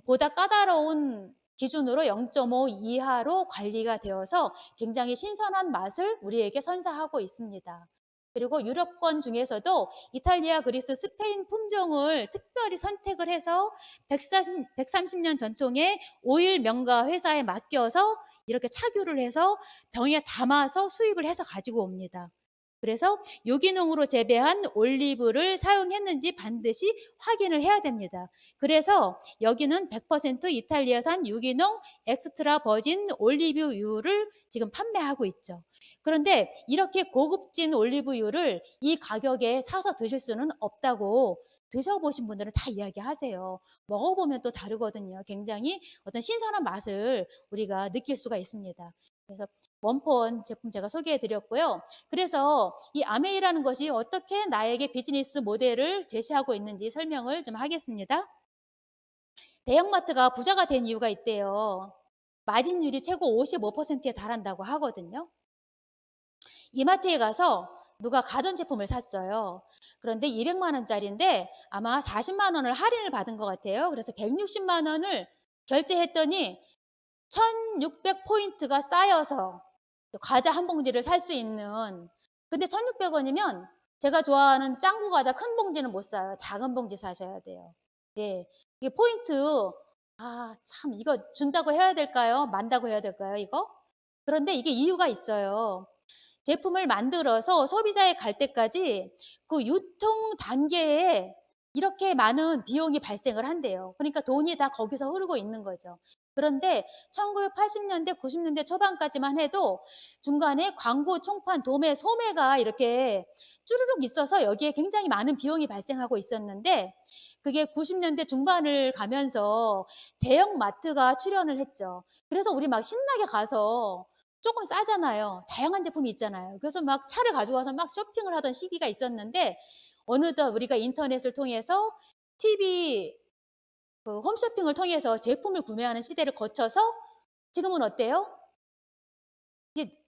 보다 까다로운 기준으로 0.5 이하로 관리가 되어서 굉장히 신선한 맛을 우리에게 선사하고 있습니다. 그리고 유럽권 중에서도 이탈리아, 그리스, 스페인 품종을 특별히 선택을 해서 130년 전통의 오일 명가 회사에 맡겨서 이렇게 착유를 해서 병에 담아서 수입을 해서 가지고 옵니다. 그래서 유기농으로 재배한 올리브를 사용했는지 반드시 확인을 해야 됩니다. 그래서 여기는 100% 이탈리아산 유기농 엑스트라 버진 올리브유를 지금 판매하고 있죠. 그런데 이렇게 고급진 올리브유를 이 가격에 사서 드실 수는 없다고 드셔보신 분들은 다 이야기하세요. 먹어보면 또 다르거든요. 굉장히 어떤 신선한 맛을 우리가 느낄 수가 있습니다. 그래서 원폰 제품 제가 소개해 드렸고요. 그래서 이 아메이라는 것이 어떻게 나에게 비즈니스 모델을 제시하고 있는지 설명을 좀 하겠습니다. 대형마트가 부자가 된 이유가 있대요. 마진율이 최고 55%에 달한다고 하거든요. 이마트에 가서 누가 가전제품을 샀어요. 그런데 200만 원짜리인데 아마 40만 원을 할인을 받은 것 같아요. 그래서 160만 원을 결제했더니 1600포인트가 쌓여서 과자 한 봉지를 살 수 있는, 근데 1600원이면 제가 좋아하는 짱구 과자 큰 봉지는 못 사요. 작은 봉지 사셔야 돼요. 예. 이게 포인트, 참 이거 준다고 해야 될까요? 만다고 해야 될까요, 이거? 그런데 이게 이유가 있어요. 제품을 만들어서 소비자에 갈 때까지 그 유통 단계에 이렇게 많은 비용이 발생을 한대요. 그러니까 돈이 다 거기서 흐르고 있는 거죠. 그런데 1980년대, 90년대 초반까지만 해도 중간에 광고, 총판, 도매, 소매가 이렇게 쭈르륵 있어서 여기에 굉장히 많은 비용이 발생하고 있었는데 그게 90년대 중반을 가면서 대형 마트가 출현을 했죠. 그래서 우리 막 신나게 가서 조금 싸잖아요. 다양한 제품이 있잖아요. 그래서 막 차를 가져와서 막 쇼핑을 하던 시기가 있었는데 어느덧 우리가 인터넷을 통해서 TV, 홈쇼핑을 통해서 제품을 구매하는 시대를 거쳐서 지금은 어때요?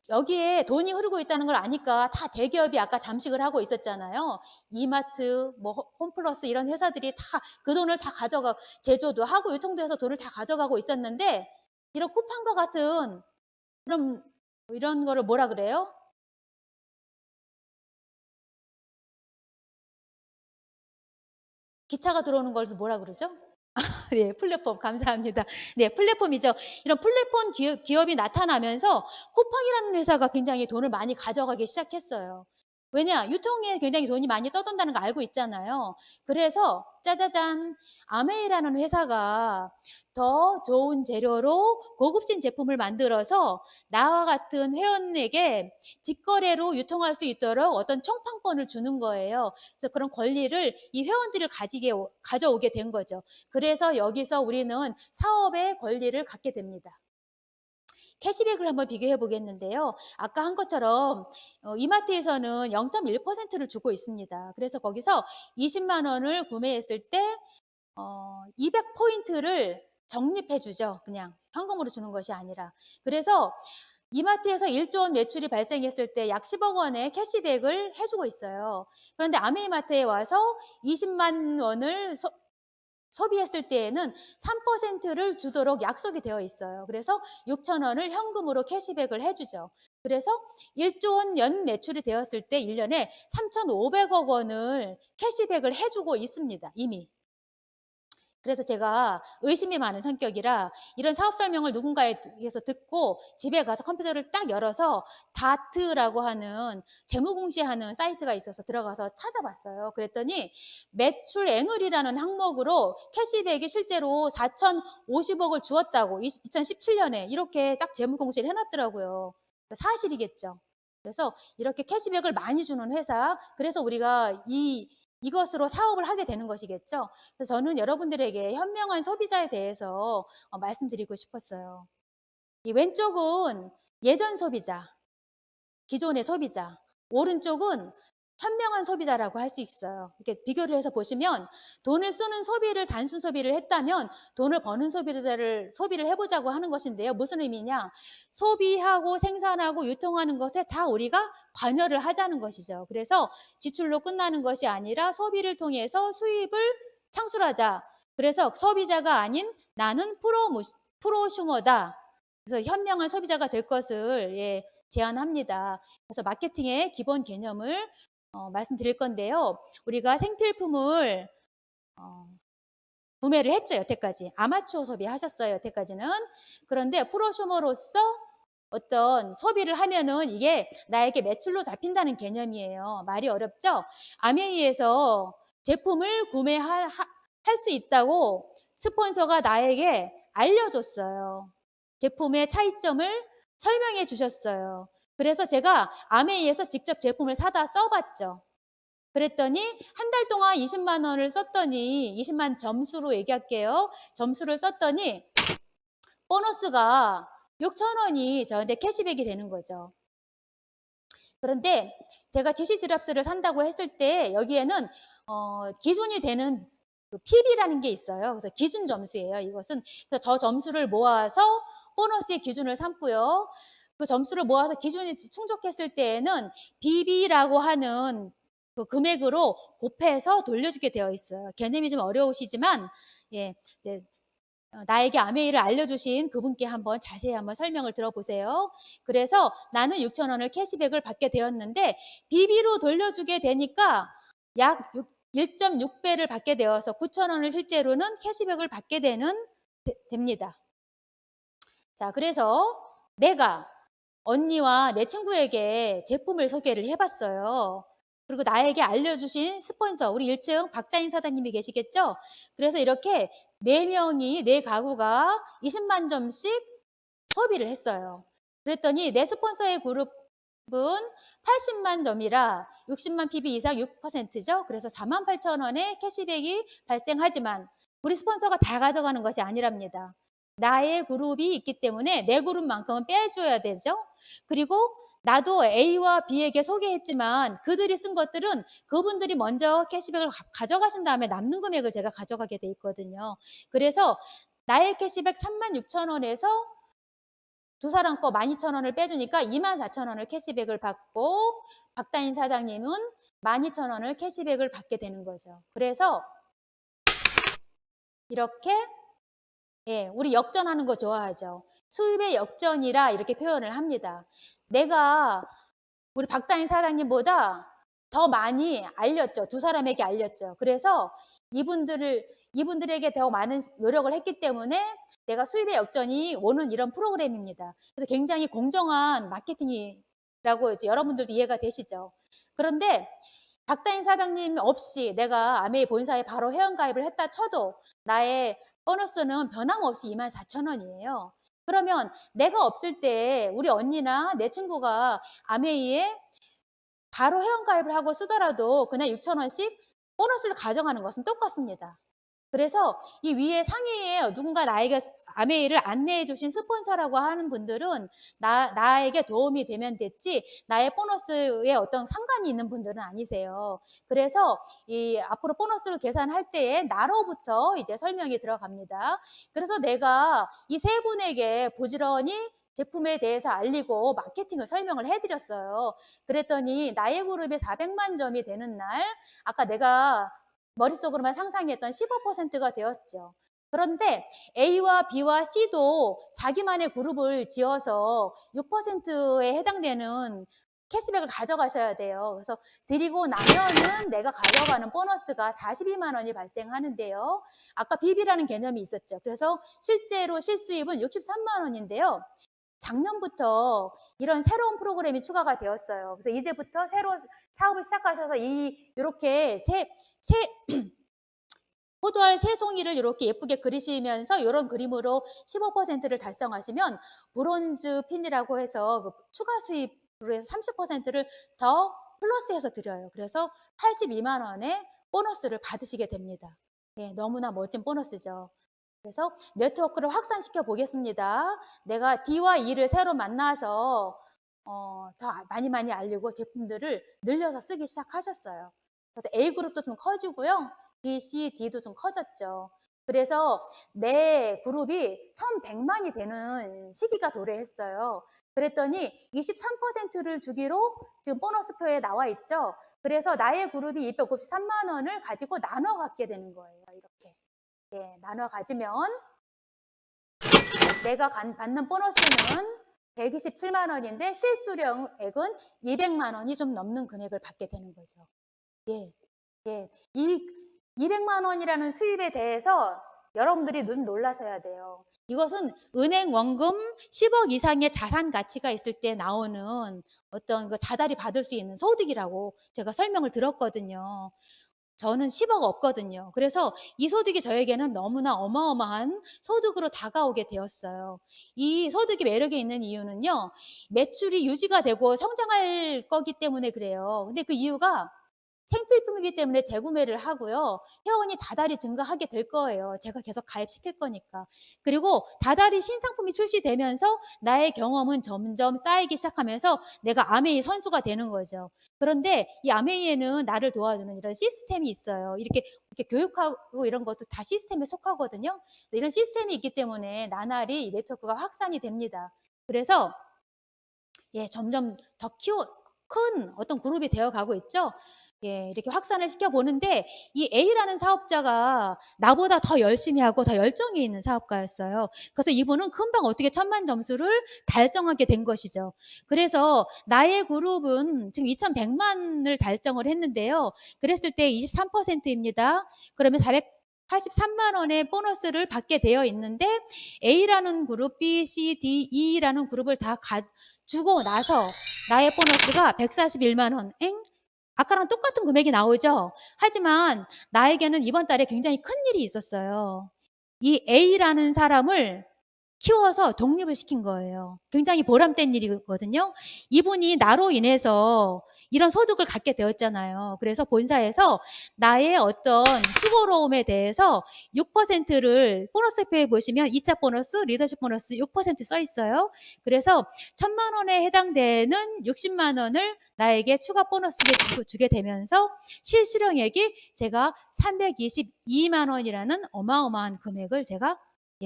여기에 돈이 흐르고 있다는 걸 아니까 다 대기업이 아까 잠식을 하고 있었잖아요. 이마트, 홈플러스 이런 회사들이 다 그 돈을 다 가져가, 제조도 하고 유통도 해서 돈을 다 가져가고 있었는데 이런 쿠팡과 같은 이런 거를 뭐라 그래요? 기차가 들어오는 걸 뭐라 그러죠? 네, 플랫폼 감사합니다. 네, 플랫폼이죠. 이런 플랫폼 기업이 나타나면서 쿠팡이라는 회사가 굉장히 돈을 많이 가져가기 시작했어요. 왜냐? 유통에 굉장히 돈이 많이 떠돈다는 거 알고 있잖아요. 그래서 짜자잔, 아메이라는 회사가 더 좋은 재료로 고급진 제품을 만들어서 나와 같은 회원에게 직거래로 유통할 수 있도록 어떤 총판권을 주는 거예요. 그래서 그런 권리를 이 회원들을 가져오게 된 거죠. 그래서 여기서 우리는 사업의 권리를 갖게 됩니다. 캐시백을 한번 비교해 보겠는데요. 아까 한 것처럼 이마트에서는 0.1%를 주고 있습니다. 그래서 거기서 20만 원을 구매했을 때 200포인트를 적립해 주죠. 그냥 현금으로 주는 것이 아니라. 그래서 이마트에서 1조 원 매출이 발생했을 때 약 10억 원의 캐시백을 해주고 있어요. 그런데 아메이마트에 와서 20만 원을 소비했을 때에는 3%를 주도록 약속이 되어 있어요. 그래서 6천 원을 현금으로 캐시백을 해주죠. 그래서 1조 원 연 매출이 되었을 때 1년에 3,500억 원을 캐시백을 해주고 있습니다. 이미. 그래서 제가 의심이 많은 성격이라 이런 사업 설명을 누군가에게서 듣고 집에 가서 컴퓨터를 딱 열어서 다트라고 하는 재무공시하는 사이트가 있어서 들어가서 찾아봤어요. 그랬더니 매출 애누리라는 항목으로 캐시백이 실제로 4,050억을 주었다고 2017년에 이렇게 딱 재무공시를 해놨더라고요. 사실이겠죠. 그래서 이렇게 캐시백을 많이 주는 회사, 그래서 우리가 이것으로 사업을 하게 되는 것이겠죠. 그래서 저는 여러분들에게 현명한 소비자에 대해서 말씀드리고 싶었어요. 이 왼쪽은 예전 소비자, 기존의 소비자, 오른쪽은 현명한 소비자라고 할 수 있어요. 이렇게 비교를 해서 보시면 돈을 쓰는 소비를 단순 소비를 했다면 돈을 버는 소비를 해보자고 하는 것인데요. 무슨 의미냐? 소비하고 생산하고 유통하는 것에 다 우리가 관여를 하자는 것이죠. 그래서 지출로 끝나는 것이 아니라 소비를 통해서 수입을 창출하자. 그래서 소비자가 아닌 나는 프로슈머다. 그래서 현명한 소비자가 될 것을 제안합니다. 그래서 마케팅의 기본 개념을 말씀드릴 건데요. 우리가 생필품을 구매를 했죠, 여태까지. 아마추어 소비하셨어요, 여태까지는. 그런데 프로슈머로서 어떤 소비를 하면은 이게 나에게 매출로 잡힌다는 개념이에요. 말이 어렵죠? 아메이에서 제품을 구매할 수 있다고 스폰서가 나에게 알려줬어요. 제품의 차이점을 설명해 주셨어요. 그래서 제가 아메이에서 직접 제품을 사다 써봤죠. 그랬더니 한 달 동안 20만 원을 썼더니 20만 점수로 얘기할게요. 점수를 썼더니 보너스가 6천 원이 저한테 캐시백이 되는 거죠. 그런데 제가 GC 드랍스를 산다고 했을 때 여기에는 기준이 되는 그 PB라는 게 있어요. 그래서 기준 점수예요. 이것은 그래서 저 점수를 모아서 보너스의 기준을 삼고요. 그 점수를 모아서 기준이 충족했을 때에는 BB라고 하는 그 금액으로 곱해서 돌려주게 되어 있어요. 개념이 좀 어려우시지만 나에게 아메이를 알려주신 그분께 자세히 한번 설명을 들어보세요. 그래서 나는 6천 원을 캐시백을 받게 되었는데 BB로 돌려주게 되니까 약 1.6배를 받게 되어서 9천 원을 실제로는 캐시백을 받게 됩니다. 자, 그래서 내가 언니와 내 친구에게 제품을 소개를 해봤어요. 그리고 나에게 알려주신 스폰서, 우리 1층 박다인 사장님이 계시겠죠? 그래서 이렇게 4명이, 4가구가 20만 점씩 소비를 했어요. 그랬더니 내 스폰서의 그룹은 80만 점이라 60만 PB 이상 6%죠. 그래서 48,000원의 캐시백이 발생하지만 우리 스폰서가 다 가져가는 것이 아니랍니다. 나의 그룹이 있기 때문에 내 그룹만큼은 빼줘야 되죠. 그리고 나도 A와 B에게 소개했지만 그들이 쓴 것들은 그분들이 먼저 캐시백을 가져가신 다음에 남는 금액을 제가 가져가게 돼 있거든요. 그래서 나의 캐시백 36,000원에서 두 사람 거 12,000원을 빼주니까 24,000원을 캐시백을 받고 박다인 사장님은 12,000원을 캐시백을 받게 되는 거죠. 그래서 이렇게 우리 역전하는 거 좋아하죠. 수입의 역전이라 이렇게 표현을 합니다. 내가 우리 박다인 사장님보다 더 많이 알렸죠. 두 사람에게 알렸죠. 그래서 이분들에게 더 많은 노력을 했기 때문에 내가 수입의 역전이 오는 이런 프로그램입니다. 그래서 굉장히 공정한 마케팅이라고 이제 여러분들도 이해가 되시죠. 그런데 박다인 사장님 없이 내가 아메이 본사에 바로 회원가입을 했다 쳐도 나의 보너스는 변함없이 24,000원이에요. 그러면 내가 없을 때 우리 언니나 내 친구가 아메이에 바로 회원가입을 하고 쓰더라도 그날 6,000원씩 보너스를 가져가는 것은 똑같습니다. 그래서 이 위에 상위에 누군가 나에게 아메이를 안내해 주신 스폰서라고 하는 분들은 나에게 도움이 되면 됐지 나의 보너스에 어떤 상관이 있는 분들은 아니세요. 그래서 이 앞으로 보너스를 계산할 때에 나로부터 이제 설명이 들어갑니다. 그래서 내가 이 세 분에게 부지런히 제품에 대해서 알리고 마케팅을 설명을 해드렸어요. 그랬더니 나의 그룹이 400만 점이 되는 날 아까 내가 머릿속으로만 상상했던 15%가 되었죠. 그런데 A와 B와 C도 자기만의 그룹을 지어서 6%에 해당되는 캐시백을 가져가셔야 돼요. 그래서 드리고 나면은 내가 가져가는 보너스가 42만 원이 발생하는데요. 아까 BB라는 개념이 있었죠. 그래서 실제로 실수입은 63만 원인데요. 작년부터 이런 새로운 프로그램이 추가가 되었어요. 그래서 이제부터 새로 사업을 시작하셔서 이렇게 포도알 새 송이를 이렇게 예쁘게 그리시면서 이런 그림으로 15%를 달성하시면 브론즈 핀이라고 해서 그 추가 수입으로 해서 30%를 더 플러스해서 드려요. 그래서 82만 원의 보너스를 받으시게 됩니다. 예, 너무나 멋진 보너스죠. 그래서 네트워크를 확산시켜 보겠습니다. 내가 D와 E를 새로 만나서 더 많이 알리고 제품들을 늘려서 쓰기 시작하셨어요. 그래서 A그룹도 좀 커지고요. B, C, D도 좀 커졌죠. 그래서 내 그룹이 1100만이 되는 시기가 도래했어요. 그랬더니 23%를 주기로 지금 보너스표에 나와 있죠. 그래서 나의 그룹이 253만 원을 가지고 나눠 갖게 되는 거예요. 이렇게. 예, 나눠 가지면 내가 받는 보너스는 127만 원인데 실수령액은 200만 원이 좀 넘는 금액을 받게 되는 거죠. 예, 예. 이 200만 원이라는 수입에 대해서 여러분들이 눈 놀라셔야 돼요. 이것은 은행 원금 10억 이상의 자산 가치가 있을 때 나오는 어떤 그 다달이 받을 수 있는 소득이라고 제가 설명을 들었거든요. 저는 10억 없거든요. 그래서 이 소득이 저에게는 너무나 어마어마한 소득으로 다가오게 되었어요. 이 소득이 매력이 있는 이유는요, 매출이 유지가 되고 성장할 거기 때문에 그래요. 근데 그 이유가 생필품이기 때문에 재구매를 하고요. 회원이 다달이 증가하게 될 거예요. 제가 계속 가입시킬 거니까. 그리고 다달이 신상품이 출시되면서 나의 경험은 점점 쌓이기 시작하면서 내가 아메이 선수가 되는 거죠. 그런데 이 아메이에는 나를 도와주는 이런 시스템이 있어요. 이렇게 교육하고 이런 것도 다 시스템에 속하거든요. 이런 시스템이 있기 때문에 나날이 네트워크가 확산이 됩니다. 그래서 예, 점점 더 큰 어떤 그룹이 되어 가고 있죠. 예, 이렇게 확산을 시켜보는데 이 A라는 사업자가 나보다 더 열심히 하고 더 열정이 있는 사업가였어요. 그래서 이분은 금방 어떻게 1000만 점수를 달성하게 된 것이죠. 그래서 나의 그룹은 지금 2100만을 달성을 했는데요. 그랬을 때 23%입니다. 그러면 483만 원의 보너스를 받게 되어 있는데 A라는 그룹, B, C, D, E라는 그룹을 다 주고 나서 나의 보너스가 141만 원. 아까랑 똑같은 금액이 나오죠. 하지만 나에게는 이번 달에 굉장히 큰 일이 있었어요. 이 A라는 사람을 키워서 독립을 시킨 거예요. 굉장히 보람된 일이거든요. 이분이 나로 인해서 이런 소득을 갖게 되었잖아요. 그래서 본사에서 나의 어떤 수고로움에 대해서 6%를 보너스표에 보시면 2차 보너스, 리더십 보너스 6% 써 있어요. 그래서 1000만 원에 해당되는 60만 원을 나에게 추가 보너스를 주게 되면서 실수령액이 제가 322만 원이라는 어마어마한 금액을 제가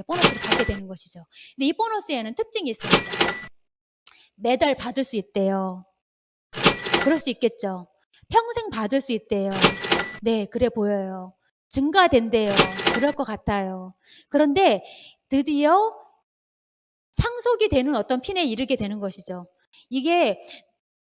보너스를 받게 되는 것이죠. 근데 이 보너스에는 특징이 있습니다. 매달 받을 수 있대요. 그럴 수 있겠죠. 평생 받을 수 있대요. 네, 그래 보여요. 증가된대요. 그럴 것 같아요. 그런데 드디어 상속이 되는 어떤 핀에 이르게 되는 것이죠. 이게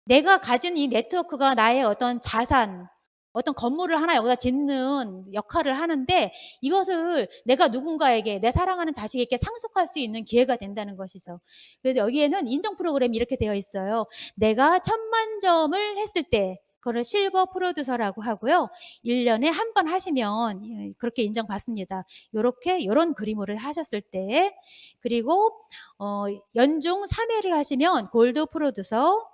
내가 가진 이 네트워크가 나의 어떤 자산, 어떤 건물을 하나 여기다 짓는 역할을 하는데 이것을 내가 누군가에게 내 사랑하는 자식에게 상속할 수 있는 기회가 된다는 것이죠. 그래서 여기에는 인정 프로그램이 이렇게 되어 있어요. 내가 1000만 점을 했을 때 그거를 실버 프로듀서라고 하고요. 1년에 한 번 하시면 그렇게 인정받습니다. 요런 그림으로 하셨을 때 그리고 연중 3회를 하시면 골드 프로듀서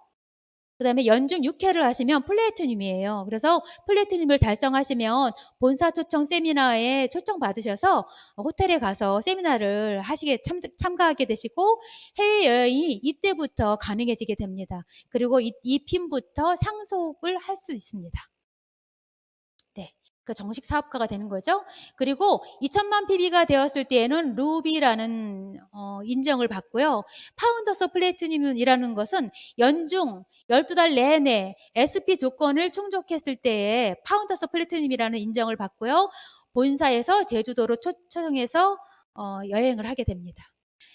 그 다음에 연중 6회를 하시면 플래티늄이에요. 그래서 플래티늄을 달성하시면 본사 초청 세미나에 초청받으셔서 호텔에 가서 세미나를 참가하게 되시고 해외여행이 이때부터 가능해지게 됩니다. 그리고 이 핀부터 상속을 할 수 있습니다. 네. 그 정식 사업가가 되는 거죠. 그리고 2000만 PB가 되었을 때에는 루비라는 인정을 받고요. 파운더스 플래티늄이라는 것은 연중 12달 내내 SP 조건을 충족했을 때에 파운더스 플래티늄이라는 인정을 받고요. 본사에서 제주도로 초청해서 여행을 하게 됩니다.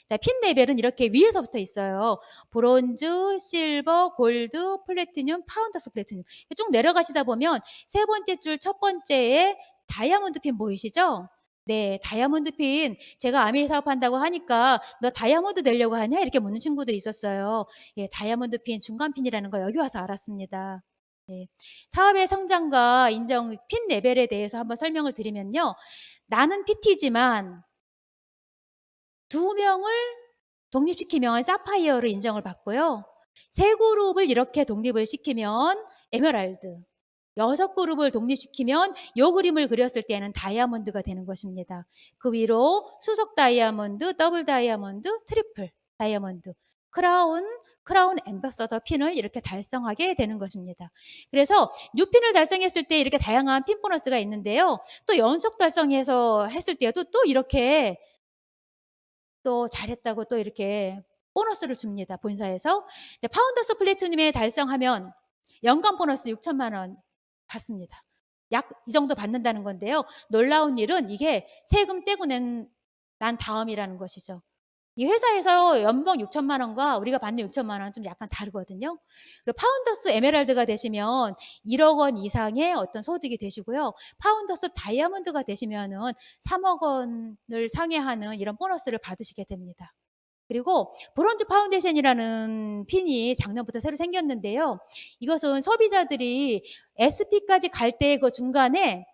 자, 핀 레벨은 이렇게 위에서부터 있어요. 브론즈, 실버, 골드, 플래티늄, 파운더스 플래티늄. 쭉 내려가시다 보면 세 번째 줄 첫 번째에 다이아몬드 핀 보이시죠? 네, 다이아몬드 핀. 제가 아메이 사업한다고 하니까 너 다이아몬드 내려고 하냐? 이렇게 묻는 친구들이 있었어요. 예, 다이아몬드 핀, 중간 핀이라는 거 여기 와서 알았습니다. 네. 사업의 성장과 인정 핀 레벨에 대해서 한번 설명을 드리면요. 나는 PT지만 2명을 독립시키면 사파이어로 인정을 받고요. 3그룹을 이렇게 독립을 시키면 에메랄드, 6그룹을 독립시키면 요 그림을 그렸을 때는 다이아몬드가 되는 것입니다. 그 위로 수석 다이아몬드, 더블 다이아몬드, 트리플 다이아몬드, 크라운 앰버서더 핀을 이렇게 달성하게 되는 것입니다. 그래서 뉴핀을 달성했을 때 이렇게 다양한 핀 보너스가 있는데요. 또 연속 달성해서 했을 때도 또 이렇게 또 잘했다고 또 이렇게 보너스를 줍니다. 본사에서. 파운더스 플래티늄에 달성하면 연간 보너스 6천만 원 받습니다. 약 이 정도 받는다는 건데요. 놀라운 일은 이게 세금 떼고 난 다음이라는 것이죠. 이 회사에서 연봉 6천만 원과 우리가 받는 6천만 원은 좀 약간 다르거든요. 그리고 파운더스 에메랄드가 되시면 1억 원 이상의 어떤 소득이 되시고요. 파운더스 다이아몬드가 되시면은 3억 원을 상회하는 이런 보너스를 받으시게 됩니다. 그리고 브론즈 파운데이션이라는 핀이 작년부터 새로 생겼는데요. 이것은 소비자들이 SP까지 갈 때 그 중간에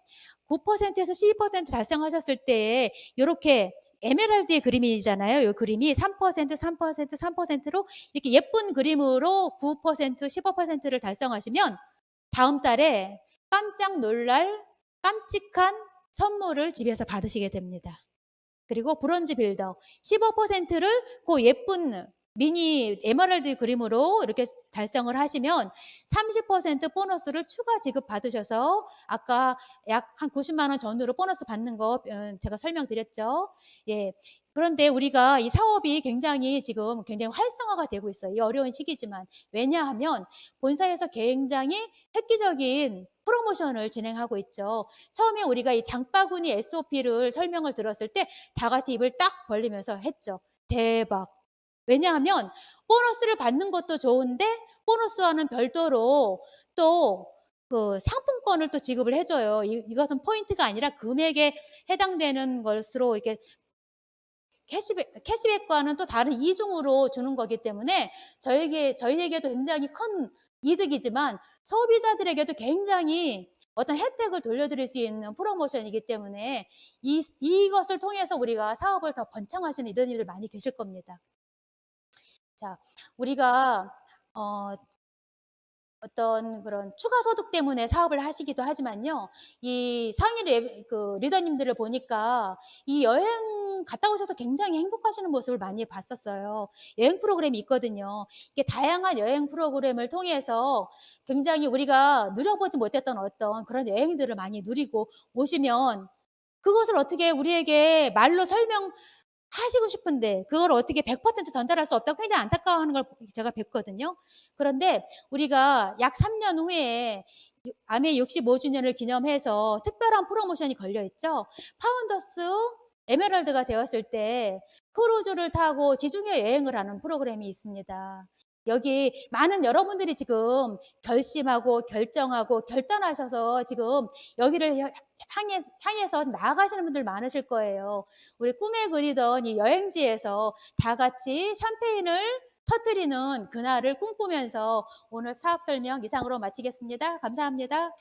9%에서 12% 달성하셨을 때 이렇게 에메랄드의 그림이잖아요. 이 그림이 3%, 3%, 3%로 이렇게 예쁜 그림으로 9%, 15%를 달성하시면 다음 달에 깜짝 놀랄 깜찍한 선물을 집에서 받으시게 됩니다. 그리고 브론즈 빌더 15%를 그 예쁜 미니 에메랄드 그림으로 이렇게 달성을 하시면 30% 보너스를 추가 지급 받으셔서 아까 약 한 90만 원 전후로 보너스 받는 거 제가 설명드렸죠. 예. 그런데 우리가 이 사업이 지금 굉장히 활성화가 되고 있어요. 이 어려운 시기지만. 왜냐하면 본사에서 굉장히 획기적인 프로모션을 진행하고 있죠. 처음에 우리가 이 장바구니 SOP를 설명을 들었을 때 다 같이 입을 딱 벌리면서 했죠. 대박. 왜냐하면 보너스를 받는 것도 좋은데 보너스와는 별도로 또 그 상품권을 또 지급을 해줘요. 이것은 포인트가 아니라 금액에 해당되는 것으로 이렇게 캐시백과는 또 다른 이중으로 주는 거기 때문에 저희에게도 굉장히 큰 이득이지만 소비자들에게도 굉장히 어떤 혜택을 돌려드릴 수 있는 프로모션이기 때문에 이것을 통해서 우리가 사업을 더 번창하시는 이런 일들 많이 계실 겁니다. 자, 우리가 어떤 그런 추가 소득 때문에 사업을 하시기도 하지만요. 이 상위 리더님들을 보니까 이 여행 갔다 오셔서 굉장히 행복하시는 모습을 많이 봤었어요. 여행 프로그램이 있거든요. 이게 다양한 여행 프로그램을 통해서 굉장히 우리가 누려보지 못했던 어떤 그런 여행들을 많이 누리고 오시면 그것을 어떻게 우리에게 말로 하시고 싶은데 그걸 어떻게 100% 전달할 수 없다고 굉장히 안타까워하는 걸 제가 뵀거든요. 그런데 우리가 약 3년 후에 아메 65주년을 기념해서 특별한 프로모션이 걸려 있죠. 파운더스 에메랄드가 되었을 때 크루즈를 타고 지중해 여행을 하는 프로그램이 있습니다. 여기 많은 여러분들이 지금 결심하고 결정하고 결단하셔서 지금 여기를 향해서 나아가시는 분들 많으실 거예요. 우리 꿈에 그리던 이 여행지에서 다 같이 샴페인을 터뜨리는 그날을 꿈꾸면서 오늘 사업 설명 이상으로 마치겠습니다. 감사합니다.